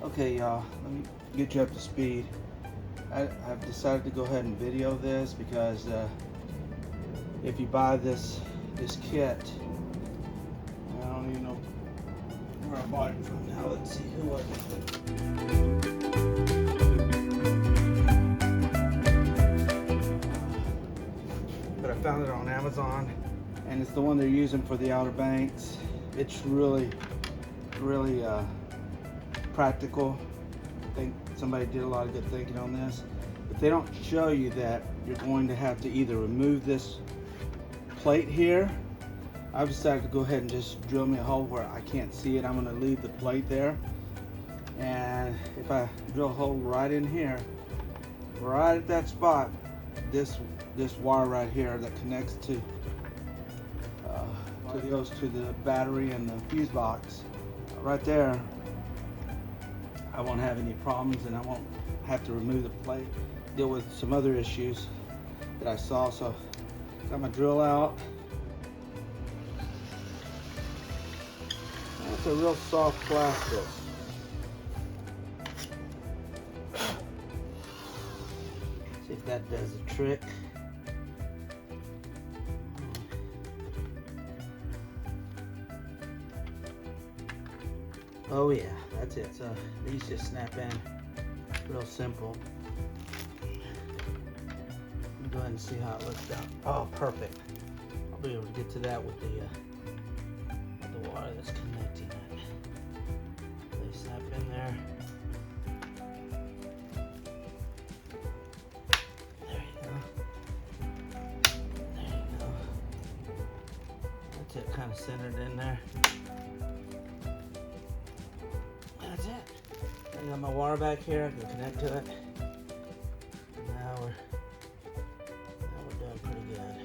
Okay, y'all, let me get you up to speed. I've decided to go ahead and video this because if you buy this kit, I don't even know where I bought it from now. Let's see, who was it? But I found it on Amazon, and it's the one they're using for the Outer Banks. It's really practical. I think somebody did a lot of good thinking on this, but they don't show you that you're going to have to either remove this plate here. I've decided to go ahead and just drill me a hole where I can't see it. I'm going to leave the plate there, and if I drill a hole right in here, right at that spot, this wire right here that connects to goes to the battery and the fuse box right there, I won't have any problems, and I won't have to remove the plate, deal with some other issues that I saw. So got my drill out. That's a real soft plastic. See if that does the trick. Oh yeah, that's it. So these just snap in. Real simple. Let me go ahead and see how it looks down. Oh, perfect. I'll be able to get to that with the wire that's connecting it. They snap in there. There you go. There you go. That's it, kind of centered in there. That's it. I got my wire back here. I can connect to it. Now we're doing pretty good.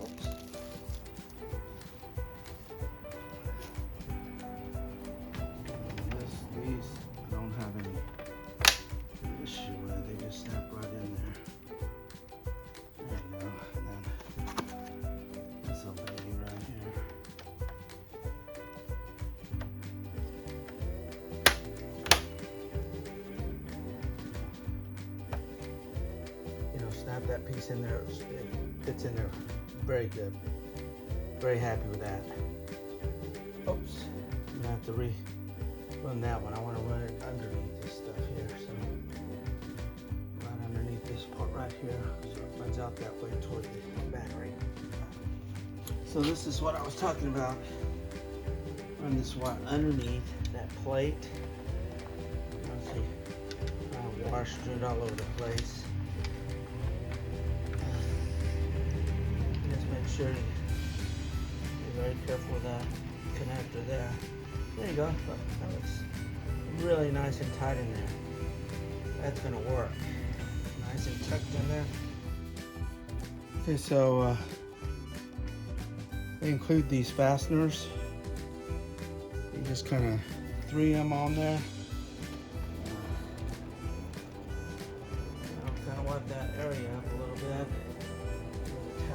Oops. These I don't have any issue with. They just snap right in there. There you go. And then this little baby right here. Snap that piece in there. It fits in there very good. Very happy with that. Oops. I'm gonna have to run that one. I want to run it underneath this stuff here. So right underneath this part right here, so it runs out that way toward the battery. So this is what I was talking about. Run this wire underneath that plate. Let's see. Wire strewed all over the place. Sure you're very careful with that connector there. There you go. That looks really nice and tight in there. That's gonna work. Nice and tucked in there. Okay, so they include these fasteners. You just kind of 3M on there. I'll kind of wipe that area up a little bit.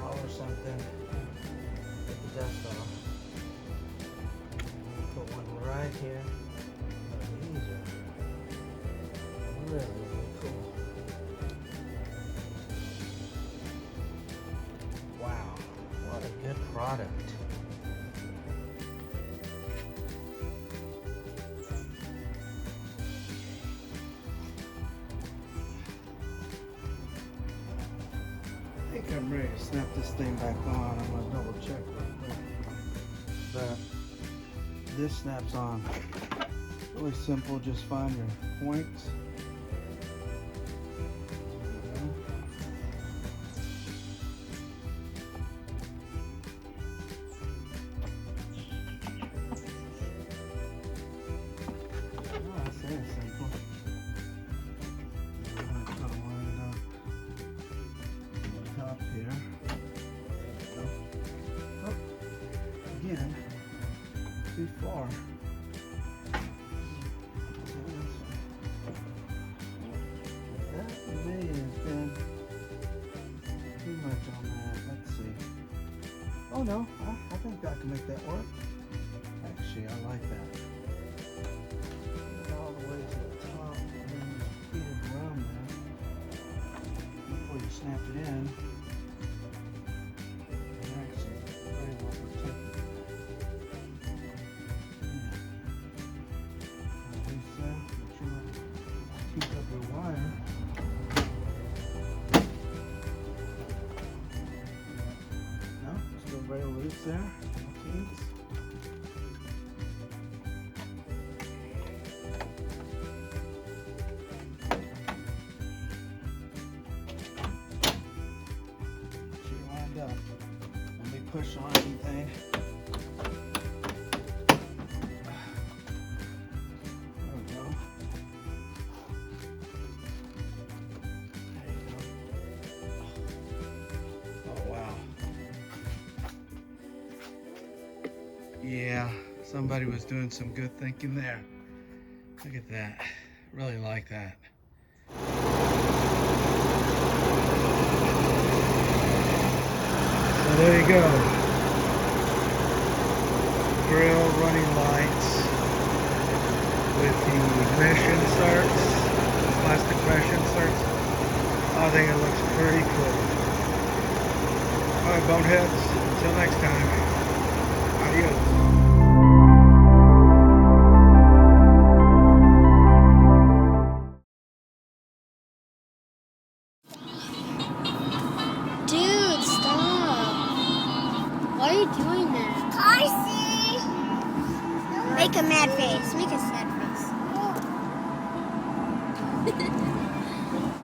Or something, get the dust off. Put one right here. These are really cool. Wow, what a good product. I think I'm ready to snap this thing back on. I'm going to double check real quick. But this snaps on. Really simple, just find your points. Oh, I say it's simple. Top here. Oh, again, too far. That may have been too much on that. Let's see. Oh no, I think I can make that work. Actually, I like that. All the way to the top. there. Okay. She lined up. Let me push on anything. There we go. There you go. Oh wow. Yeah, somebody was doing some good thinking there. Look at that. Really like that. So there you go. Grill running lights with the mesh inserts, plastic mesh inserts. I think it looks pretty cool. Alright, Boneheads, until next time. Adios. Dude, stop. Why are you doing that? I see. Make a mad face. Make a